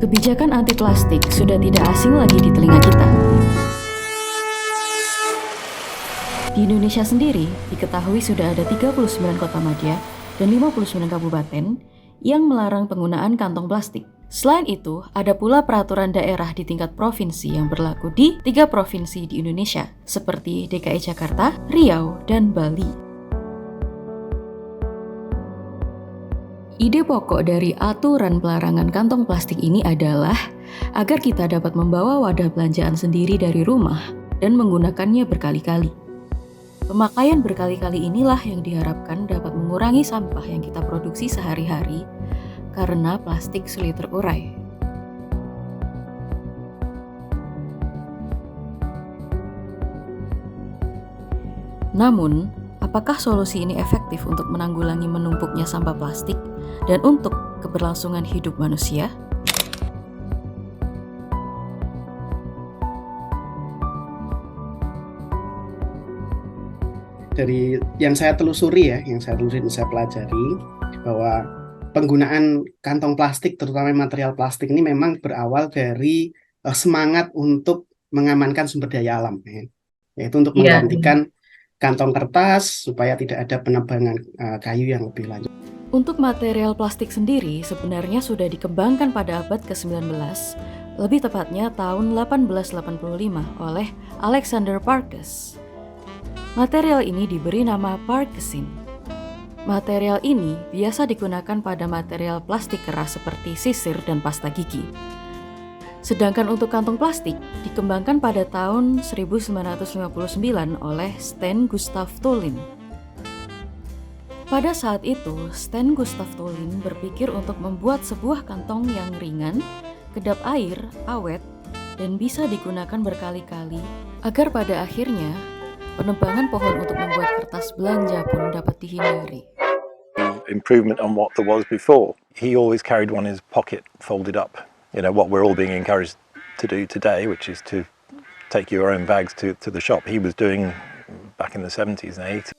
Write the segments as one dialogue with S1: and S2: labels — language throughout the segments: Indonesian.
S1: Kebijakan anti plastik sudah tidak asing lagi di telinga kita. Di Indonesia sendiri, diketahui sudah ada 39 kota madya dan 59 kabupaten yang melarang penggunaan kantong plastik. Selain itu, ada pula peraturan daerah di tingkat provinsi yang berlaku di 3 provinsi di Indonesia, seperti DKI Jakarta, Riau, dan Bali. Ide pokok dari aturan pelarangan kantong plastik ini adalah agar kita dapat membawa wadah belanjaan sendiri dari rumah dan menggunakannya berkali-kali. Pemakaian berkali-kali inilah yang diharapkan dapat mengurangi sampah yang kita produksi sehari-hari karena plastik sulit terurai. Namun, apakah solusi ini efektif untuk menanggulangi menumpuknya sampah plastik dan untuk keberlangsungan hidup manusia?
S2: Dari yang saya telusuri dan saya pelajari bahwa penggunaan kantong plastik, terutama material plastik ini memang berawal dari semangat untuk mengamankan sumber daya alam, yaitu untuk menggantikan kantong kertas supaya tidak ada penebangan kayu yang lebih lanjut.
S1: Untuk material plastik sendiri sebenarnya sudah dikembangkan pada abad ke-19, lebih tepatnya tahun 1885 oleh Alexander Parkes. Material ini diberi nama Parkesin. Material ini biasa digunakan pada material plastik keras seperti sisir dan pasta gigi. Sedangkan untuk kantong plastik dikembangkan pada tahun 1959 oleh Sten Gustaf Thulin. Pada saat itu, Sten Gustaf Thulin berpikir untuk membuat sebuah kantong yang ringan, kedap air, awet, dan bisa digunakan berkali-kali agar pada akhirnya penebangan pohon untuk membuat kertas belanja pun dapat dihindari.
S3: Improvement on what there was before. He always carried one in his pocket, folded up. You know, what we're all being encouraged to do today, which is to take your own bags to the shop. He was doing back in the 70s and 80s.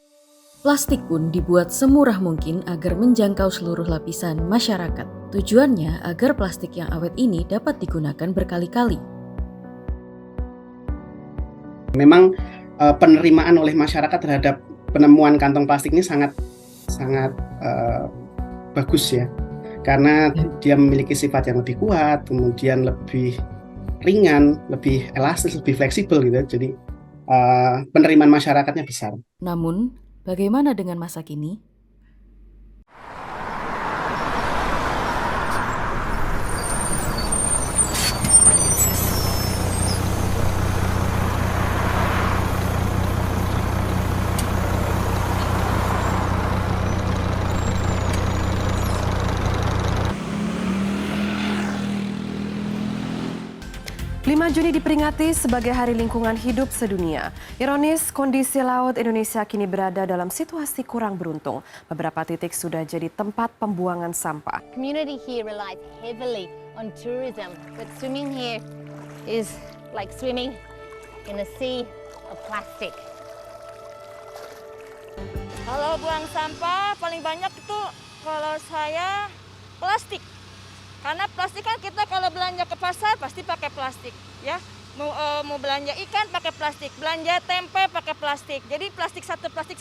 S1: Plastik pun dibuat semurah mungkin agar menjangkau seluruh lapisan masyarakat. Tujuannya agar plastik yang awet ini dapat digunakan berkali-kali.
S2: Memang penerimaan oleh masyarakat terhadap penemuan kantong plastik ini sangat bagus ya, karena dia memiliki sifat yang lebih kuat, kemudian lebih ringan, lebih elastis, lebih fleksibel gitu. Jadi penerimaan masyarakatnya besar.
S1: Namun, bagaimana dengan masa kini?
S4: Juni diperingati sebagai Hari Lingkungan Hidup Sedunia. Ironis, kondisi laut Indonesia kini berada dalam situasi kurang beruntung. Beberapa titik sudah jadi tempat pembuangan sampah.
S5: Community here relies heavily on tourism, but swimming here is like swimming in a sea of plastic.
S6: Kalau buang sampah paling banyak itu kalau saya plastik. Karena plastik kan kita kalau belanja ke pasar pasti pakai plastik, ya. Mau belanja ikan pakai plastik, belanja tempe pakai plastik. Jadi plastik satu plastik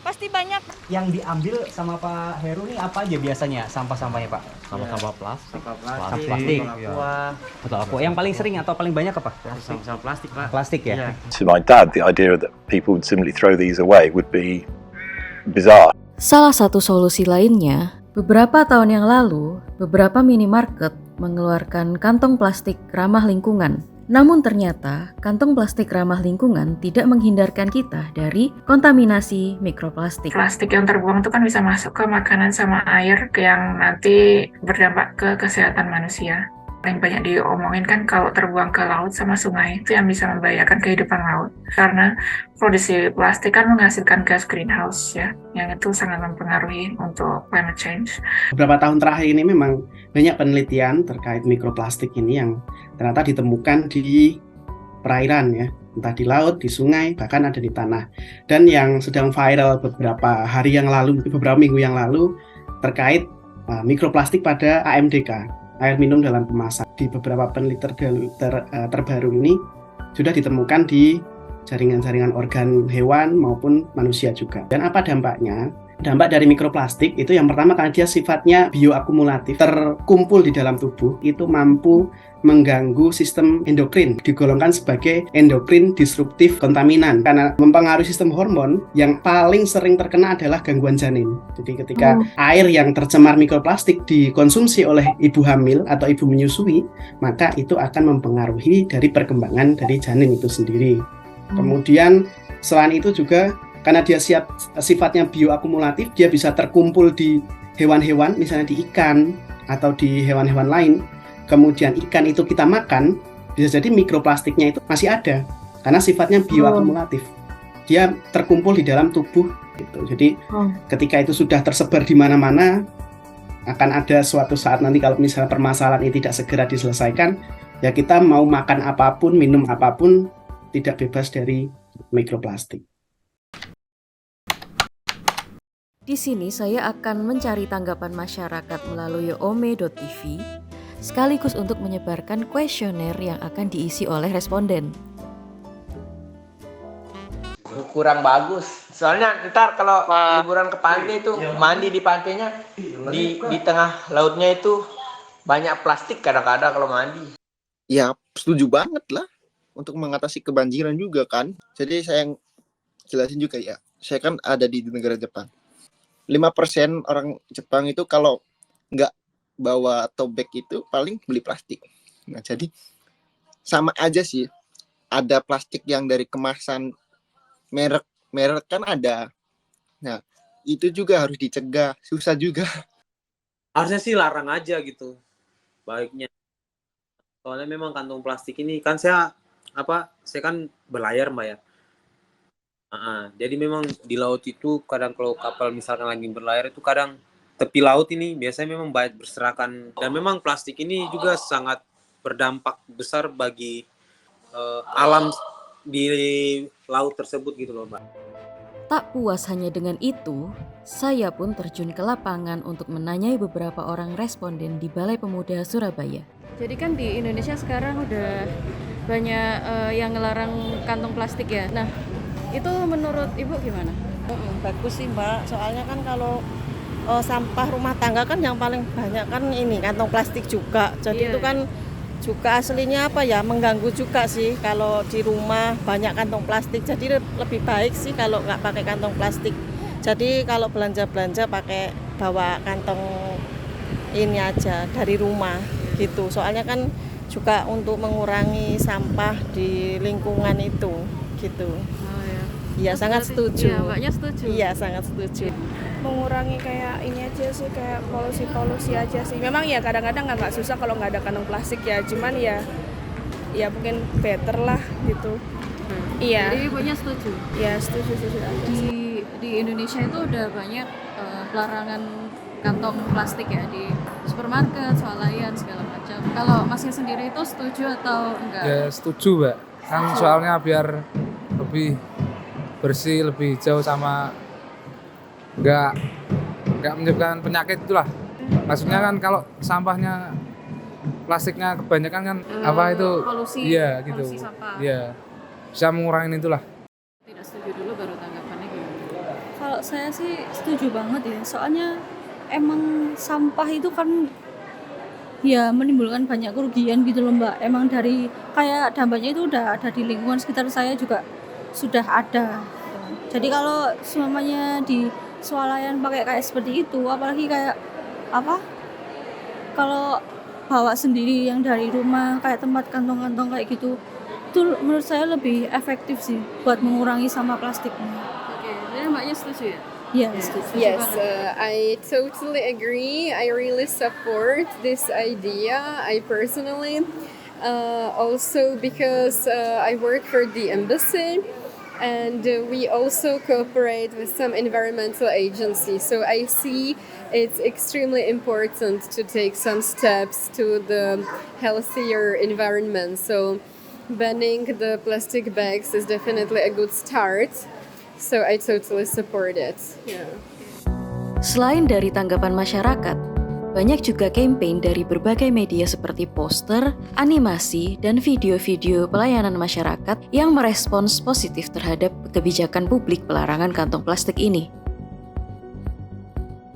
S6: pasti banyak.
S7: Yang diambil sama Pak Heru nih apa aja biasanya sampah-sampahnya Pak?
S8: Sampah plastik.
S7: Plastik. Betul aku. Yang paling sering atau paling banyak apa?
S8: Sama plastik Pak.
S7: Plastik ya.
S3: To my dad, the idea that people would simply throw these away would be bizarre.
S1: Salah satu solusi lainnya, beberapa tahun yang lalu, beberapa minimarket mengeluarkan kantong plastik ramah lingkungan. Namun ternyata, kantong plastik ramah lingkungan tidak menghindarkan kita dari kontaminasi mikroplastik.
S9: Plastik yang terbuang itu kan bisa masuk ke makanan sama air yang nanti berdampak ke kesehatan manusia. Paling banyak diomongin kan kalau terbuang ke laut sama sungai itu yang bisa membahayakan kehidupan laut. Karena produksi plastik kan menghasilkan gas greenhouse ya, yang itu sangat mempengaruhi untuk climate change.
S2: Beberapa tahun terakhir ini memang banyak penelitian terkait mikroplastik ini yang ternyata ditemukan di perairan ya, entah di laut, di sungai, bahkan ada di tanah. Dan yang sedang viral beberapa hari yang lalu, beberapa minggu yang lalu terkait mikroplastik pada AMDK. air minum dalam kemasan. Di beberapa penelitian terbaru ini sudah ditemukan di jaringan-jaringan organ hewan maupun manusia juga. Dan apa dampaknya? Dampak dari mikroplastik itu yang pertama, karena dia sifatnya bioakumulatif, terkumpul di dalam tubuh, itu mampu mengganggu sistem endokrin, digolongkan sebagai endokrin disruptif kontaminan karena mempengaruhi sistem hormon. Yang paling sering terkena adalah gangguan janin. Jadi ketika air yang tercemar mikroplastik dikonsumsi oleh ibu hamil atau ibu menyusui, maka itu akan mempengaruhi dari perkembangan dari janin itu sendiri. Kemudian selain itu juga karena dia sifatnya bioakumulatif, dia bisa terkumpul di hewan-hewan, misalnya di ikan atau di hewan-hewan lain. Kemudian ikan itu kita makan, bisa jadi mikroplastiknya itu masih ada karena sifatnya bioakumulatif. Dia terkumpul di dalam tubuh gitu. Jadi ketika itu sudah tersebar di mana-mana, akan ada suatu saat nanti kalau misalnya permasalahan ini tidak segera diselesaikan, ya kita mau makan apapun, minum apapun tidak bebas dari mikroplastik.
S1: Di sini saya akan mencari tanggapan masyarakat melalui ome.tv, sekaligus untuk menyebarkan kuesioner yang akan diisi oleh responden.
S10: Kurang bagus. Soalnya ntar kalau liburan ke pantai itu mandi di pantainya di tengah lautnya itu banyak plastik kadang-kadang kalau mandi.
S11: Ya setuju banget lah untuk mengatasi kebanjiran juga kan. Jadi saya yang jelasin juga ya. Saya kan ada di negara Jepang. 5% orang Jepang itu kalau nggak bawa tote bag itu paling beli plastik. Nah jadi sama aja sih. Ada plastik yang dari kemasan merek kan ada. Nah itu juga harus dicegah. Susah juga.
S8: Harusnya sih larang aja gitu baiknya. Soalnya memang kantong plastik ini kan saya kan berlayar Mbak ya. Jadi memang di laut itu kadang kalau kapal misalkan lagi berlayar itu kadang tepi laut ini biasanya memang banyak berserakan, dan memang plastik ini juga sangat berdampak besar bagi alam di laut tersebut gitu loh Mbak.
S1: Tak puas hanya dengan itu, saya pun terjun ke lapangan untuk menanyai beberapa orang responden di Balai Pemuda Surabaya.
S12: Jadi kan di Indonesia sekarang udah banyak yang ngelarang kantong plastik ya. Nah, itu menurut Ibu gimana?
S6: Bagus sih Mbak, soalnya kan kalau sampah rumah tangga kan yang paling banyak kan ini kantong plastik juga. Jadi itu kan juga aslinya mengganggu juga sih kalau di rumah banyak kantong plastik. Jadi lebih baik sih kalau nggak pakai kantong plastik. Jadi kalau belanja-belanja pakai bawa kantong ini aja dari rumah gitu. Soalnya kan juga untuk mengurangi sampah di lingkungan itu gitu. Iya, sangat setuju.
S12: Iya, Mbaknya setuju.
S6: Iya, sangat setuju.
S13: Mengurangi kayak ini aja sih, kayak polusi aja sih. Memang ya kadang-kadang nggak susah kalau nggak ada kantong plastik ya. Cuman ya mungkin better lah gitu. Iya.
S12: Jadi Ibunya setuju?
S13: Iya, setuju aja.
S12: Di Indonesia itu udah banyak pelarangan kantong plastik ya di supermarket, swalayan segala macam. Kalau Masnya sendiri itu setuju atau enggak?
S14: Ya setuju Mbak. Kan soalnya biar lebih bersih, lebih hijau, sama nggak menyebabkan penyakit itulah. Maksudnya kan kalau sampahnya plastiknya kebanyakan kan
S12: polusi,
S14: iya gitu.
S12: Polusi sampah.
S14: Iya. Bisa mengurangi itulah.
S12: Tidak setuju dulu baru tanggapannya gimana?
S15: Kalau saya sih setuju banget ya. Soalnya emang sampah itu kan ya menimbulkan banyak kerugian gitu loh Mbak. Emang dari kayak dampaknya itu udah ada di lingkungan sekitar saya juga sudah ada. Jadi kalau semuanya di swalayan pakai kayak seperti itu, apalagi kayak kalau bawa sendiri yang dari rumah kayak tempat kantong-kantong kayak gitu, itu menurut saya lebih efektif sih buat mengurangi sampah plastiknya.
S12: Oke, jadi Mbaknya setuju ya?
S15: Yes,
S16: I totally agree. I really support this idea. I personally also because I work for the embassy. And we also cooperate with some environmental agencies. So I see it's extremely important to take some steps to the healthier environment. So banning the plastic bags is definitely a good start. So I totally support it. Yeah.
S1: Selain dari tanggapan masyarakat, Banyak juga campaign dari berbagai media seperti poster, animasi, dan video-video pelayanan masyarakat yang merespons positif terhadap kebijakan publik pelarangan kantong plastik ini.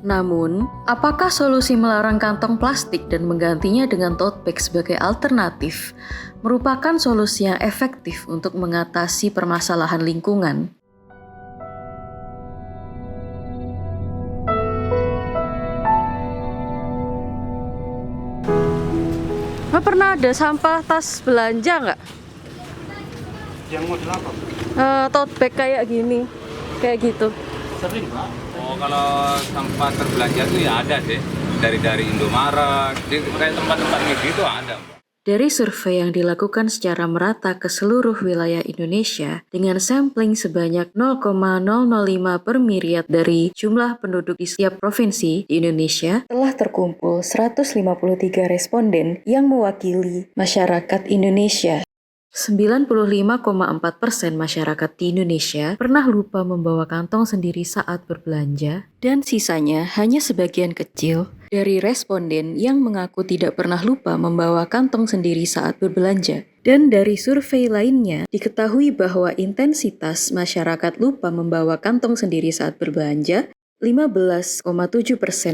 S1: Namun, apakah solusi melarang kantong plastik dan menggantinya dengan tote bag sebagai alternatif merupakan solusi yang efektif untuk mengatasi permasalahan lingkungan? Pernah ada sampah tas belanja nggak?
S17: Yang model apa?
S1: Tote bag kayak gini, kayak gitu.
S17: Sering, Pak.
S18: Oh, kalau sampah terbelanja tuh ya ada sih. Dari Indomaret, kayak tempat-tempat gitu ada.
S1: Dari survei yang dilakukan secara merata ke seluruh wilayah Indonesia dengan sampling sebanyak 0,005 per myriad dari jumlah penduduk di setiap provinsi di Indonesia, telah terkumpul 153 responden yang mewakili masyarakat Indonesia. 95,4% masyarakat di Indonesia pernah lupa membawa kantong sendiri saat berbelanja, dan sisanya hanya sebagian kecil dari responden yang mengaku tidak pernah lupa membawa kantong sendiri saat berbelanja. Dan dari survei lainnya, diketahui bahwa intensitas masyarakat lupa membawa kantong sendiri saat berbelanja 15,7%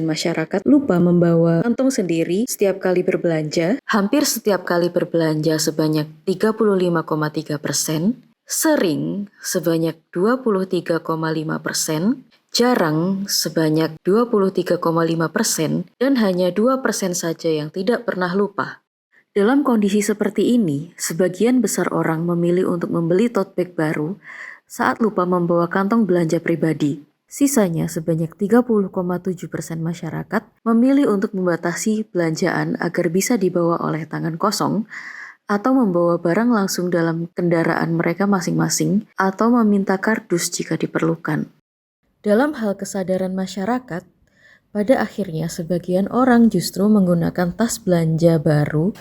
S1: masyarakat lupa membawa kantong sendiri setiap kali berbelanja, hampir setiap kali berbelanja sebanyak 35,3%, sering sebanyak 23,5%, jarang sebanyak 23,5%, dan hanya 2% saja yang tidak pernah lupa. Dalam kondisi seperti ini, sebagian besar orang memilih untuk membeli tote bag baru saat lupa membawa kantong belanja pribadi. Sisanya sebanyak 30,7% masyarakat memilih untuk membatasi belanjaan agar bisa dibawa oleh tangan kosong atau membawa barang langsung dalam kendaraan mereka masing-masing atau meminta kardus jika diperlukan. Dalam hal kesadaran masyarakat, pada akhirnya sebagian orang justru menggunakan tas belanja baru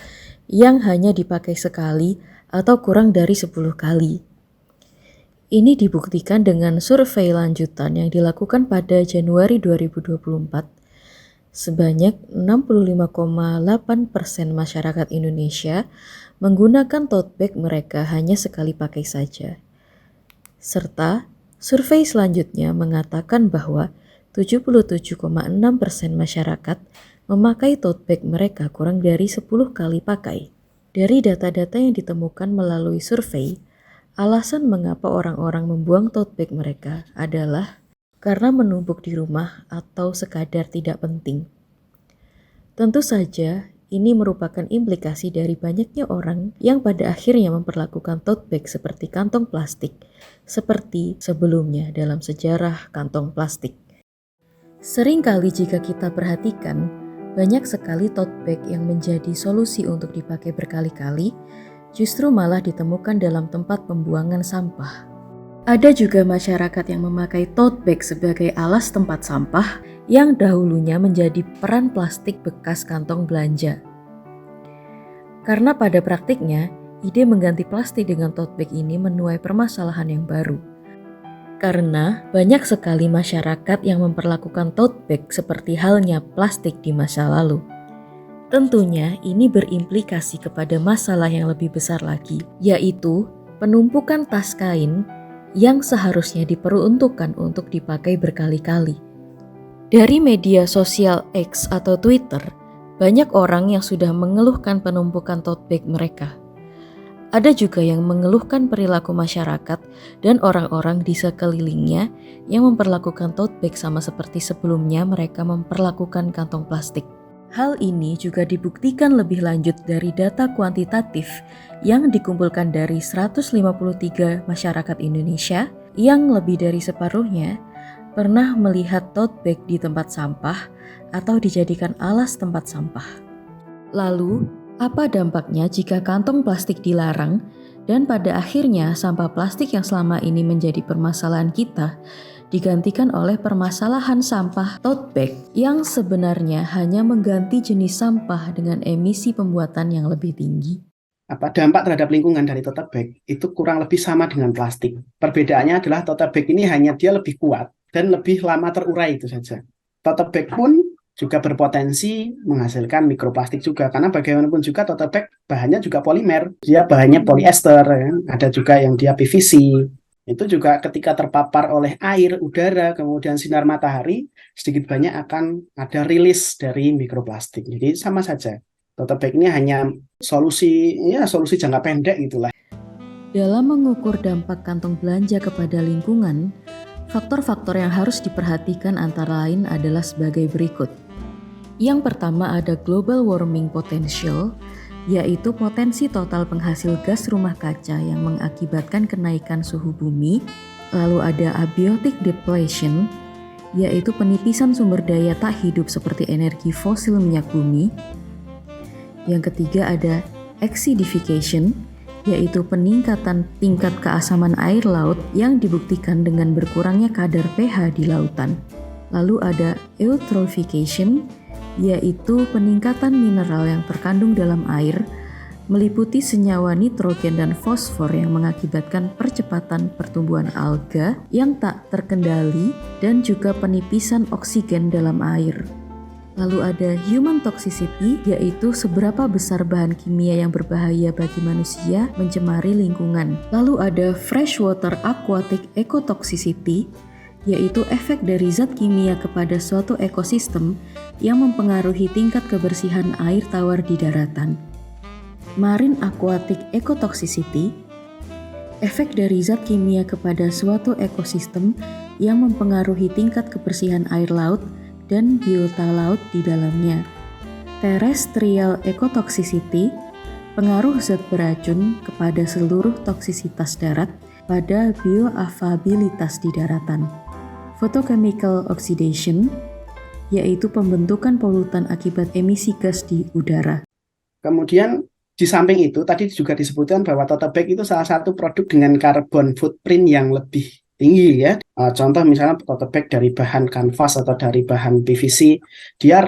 S1: yang hanya dipakai sekali atau kurang dari 10 kali. Ini dibuktikan dengan survei lanjutan yang dilakukan pada Januari 2024. Sebanyak 65,8% masyarakat Indonesia menggunakan tote bag mereka hanya sekali pakai saja. Serta survei selanjutnya mengatakan bahwa 77,6% masyarakat memakai tote bag mereka kurang dari 10 kali pakai. Dari data-data yang ditemukan melalui survei, alasan mengapa orang-orang membuang tote bag mereka adalah karena menumpuk di rumah atau sekadar tidak penting. Tentu saja, ini merupakan implikasi dari banyaknya orang yang pada akhirnya memperlakukan tote bag seperti kantong plastik, seperti sebelumnya dalam sejarah kantong plastik. Seringkali jika kita perhatikan, banyak sekali tote bag yang menjadi solusi untuk dipakai berkali-kali, justru malah ditemukan dalam tempat pembuangan sampah. Ada juga masyarakat yang memakai tote bag sebagai alas tempat sampah yang dahulunya menjadi peran plastik bekas kantong belanja. Karena pada praktiknya, ide mengganti plastik dengan tote bag ini menuai permasalahan yang baru. Karena banyak sekali masyarakat yang memperlakukan tote bag seperti halnya plastik di masa lalu. Tentunya ini berimplikasi kepada masalah yang lebih besar lagi, yaitu penumpukan tas kain yang seharusnya diperuntukkan untuk dipakai berkali-kali. Dari media sosial X atau Twitter, banyak orang yang sudah mengeluhkan penumpukan tote bag mereka. Ada juga yang mengeluhkan perilaku masyarakat dan orang-orang di sekelilingnya yang memperlakukan tote bag sama seperti sebelumnya mereka memperlakukan kantong plastik. Hal ini juga dibuktikan lebih lanjut dari data kuantitatif yang dikumpulkan dari 153 masyarakat Indonesia yang lebih dari separuhnya pernah melihat tote bag di tempat sampah atau dijadikan alas tempat sampah. Lalu, apa dampaknya jika kantong plastik dilarang dan pada akhirnya sampah plastik yang selama ini menjadi permasalahan kita digantikan oleh permasalahan sampah tote bag yang sebenarnya hanya mengganti jenis sampah dengan emisi pembuatan yang lebih tinggi?
S2: Dampak terhadap lingkungan dari tote bag itu kurang lebih sama dengan plastik. Perbedaannya adalah tote bag ini hanya dia lebih kuat dan lebih lama terurai itu saja. Tote bag pun juga berpotensi menghasilkan mikroplastik juga, karena bagaimanapun juga tote bag bahannya juga polimer, dia bahannya polyester, ya. Ada juga yang dia PVC, itu juga ketika terpapar oleh air, udara, kemudian sinar matahari, sedikit banyak akan ada rilis dari mikroplastik. Jadi sama saja, tote bag ini hanya solusi jangka pendek gitulah.
S1: Dalam mengukur dampak kantong belanja kepada lingkungan, faktor-faktor yang harus diperhatikan antara lain adalah sebagai berikut. Yang pertama ada global warming potential, yaitu potensi total penghasil gas rumah kaca yang mengakibatkan kenaikan suhu bumi. Lalu ada abiotic depletion, yaitu penipisan sumber daya tak hidup seperti energi fosil minyak bumi. Yang ketiga ada acidification, yaitu peningkatan tingkat keasaman air laut yang dibuktikan dengan berkurangnya kadar pH di lautan. Lalu ada eutrophication, yaitu peningkatan mineral yang terkandung dalam air, meliputi senyawa nitrogen dan fosfor yang mengakibatkan percepatan pertumbuhan alga yang tak terkendali dan juga penipisan oksigen dalam air. Lalu ada human toxicity, yaitu seberapa besar bahan kimia yang berbahaya bagi manusia mencemari lingkungan. Lalu ada freshwater aquatic ecotoxicity, yaitu efek dari zat kimia kepada suatu ekosistem yang mempengaruhi tingkat kebersihan air tawar di daratan. Marine aquatic ecotoxicity, efek dari zat kimia kepada suatu ekosistem yang mempengaruhi tingkat kebersihan air laut dan biota laut di dalamnya. Terrestrial ecotoxicity, pengaruh zat beracun kepada seluruh toksisitas darat pada bioafabilitas di daratan. Photochemical oxidation, yaitu pembentukan polutan akibat emisi gas di udara.
S2: Kemudian di samping itu tadi juga disebutkan bahwa tote bag itu salah satu produk dengan carbon footprint yang lebih tinggi ya. Contoh misalnya tote bag dari bahan kanvas atau dari bahan PVC, dia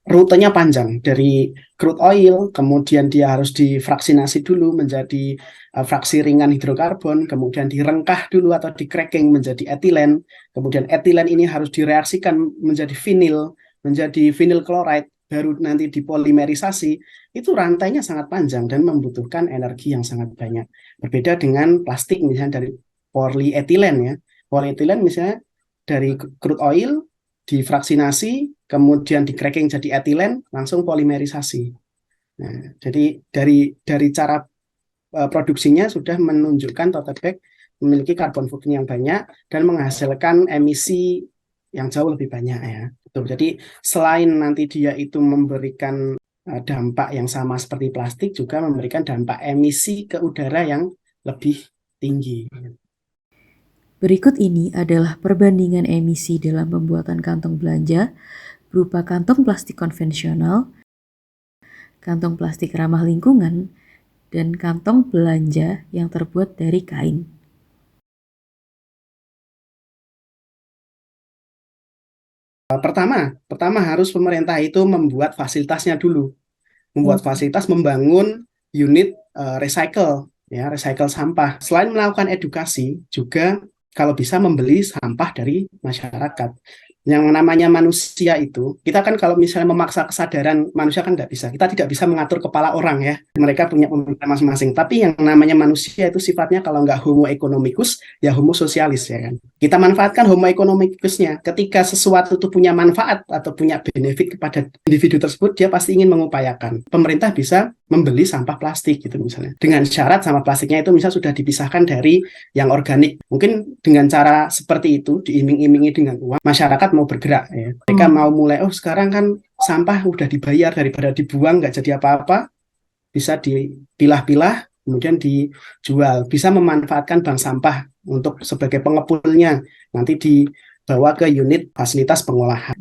S2: rutenya panjang dari crude oil, kemudian dia harus difraksinasi dulu menjadi fraksi ringan hidrokarbon, kemudian direngkah dulu atau di cracking menjadi etilen, kemudian etilen ini harus direaksikan menjadi vinil, menjadi vinyl chloride, baru nanti dipolimerisasi. Itu rantainya sangat panjang dan membutuhkan energi yang sangat banyak. Berbeda dengan plastik misalnya dari polyethylene ya. Polyethylene misalnya dari crude oil difraksinasi, kemudian di cracking jadi etilen, langsung polimerisasi. Nah, jadi dari cara produksinya sudah menunjukkan tote bag memiliki carbon footprint yang banyak dan menghasilkan emisi yang jauh lebih banyak ya. Jadi selain nanti dia itu memberikan dampak yang sama seperti plastik, juga memberikan dampak emisi ke udara yang lebih tinggi.
S1: Berikut ini adalah perbandingan emisi dalam pembuatan kantong belanja berupa kantong plastik konvensional, kantong plastik ramah lingkungan, dan kantong belanja yang terbuat dari kain.
S2: Pertama harus pemerintah itu membuat fasilitasnya dulu. Membuat fasilitas, membangun unit recycle sampah. Selain melakukan edukasi, juga kalau bisa membeli sampah dari masyarakat. Yang namanya manusia itu, kita kan kalau misalnya memaksa kesadaran manusia kan nggak bisa. Kita tidak bisa mengatur kepala orang ya. Mereka punya pemikiran masing-masing. Tapi yang namanya manusia itu sifatnya kalau nggak homo economicus, ya homo socialis ya kan. Kita manfaatkan homo economicusnya. Ketika sesuatu itu punya manfaat atau punya benefit kepada individu tersebut, dia pasti ingin mengupayakan. Pemerintah bisa membeli sampah plastik gitu misalnya. Dengan syarat sampah plastiknya itu misalnya sudah dipisahkan dari yang organik. Mungkin dengan cara seperti itu, diiming-imingi dengan uang, masyarakat mau bergerak ya. Mereka mau mulai, sekarang kan sampah udah dibayar, daripada dibuang nggak jadi apa-apa, bisa dipilah-pilah, kemudian dijual. Bisa memanfaatkan bank sampah untuk sebagai pengepulnya, nanti dibawa ke unit fasilitas pengolahan.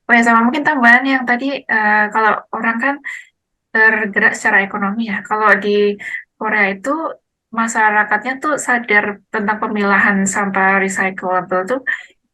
S9: Oh ya, sama mungkin tambahan yang tadi, kalau orang kan tergerak secara ekonomi ya. Kalau di Korea itu masyarakatnya tuh sadar tentang pemilahan sampah recyclable tuh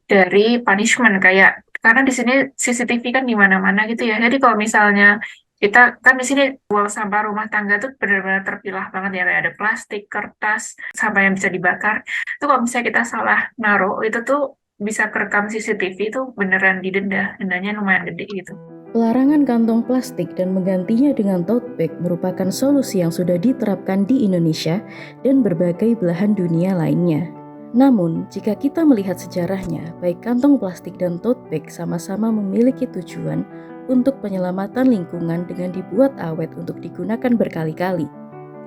S9: dari punishment, kayak karena di sini CCTV kan di mana-mana gitu ya. Jadi kalau misalnya kita kan di sini buang sampah rumah tangga tuh benar-benar terpilah banget ya, kayak ada plastik, kertas, sampah yang bisa dibakar. Itu kalau misalnya kita salah naruh itu tuh bisa kerekam CCTV itu beneran didenda, dendanya lumayan gede gitu.
S1: Pelarangan kantong plastik dan menggantinya dengan tote bag merupakan solusi yang sudah diterapkan di Indonesia dan berbagai belahan dunia lainnya. Namun, jika kita melihat sejarahnya, baik kantong plastik dan tote bag sama-sama memiliki tujuan untuk penyelamatan lingkungan dengan dibuat awet untuk digunakan berkali-kali.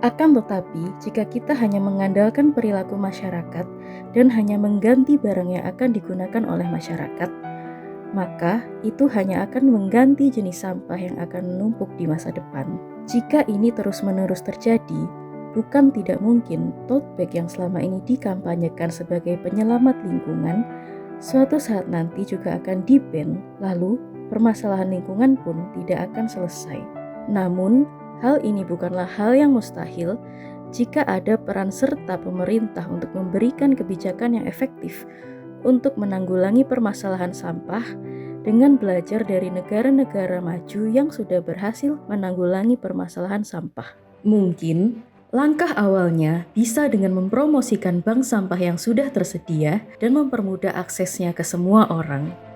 S1: Akan tetapi, jika kita hanya mengandalkan perilaku masyarakat dan hanya mengganti barang yang akan digunakan oleh masyarakat, maka itu hanya akan mengganti jenis sampah yang akan menumpuk di masa depan. Jika ini terus-menerus terjadi, bukan tidak mungkin tote bag yang selama ini dikampanyekan sebagai penyelamat lingkungan, suatu saat nanti juga akan di-ban, lalu permasalahan lingkungan pun tidak akan selesai. Namun, hal ini bukanlah hal yang mustahil jika ada peran serta pemerintah untuk memberikan kebijakan yang efektif untuk menanggulangi permasalahan sampah dengan belajar dari negara-negara maju yang sudah berhasil menanggulangi permasalahan sampah. Mungkin langkah awalnya bisa dengan mempromosikan bank sampah yang sudah tersedia dan mempermudah aksesnya ke semua orang.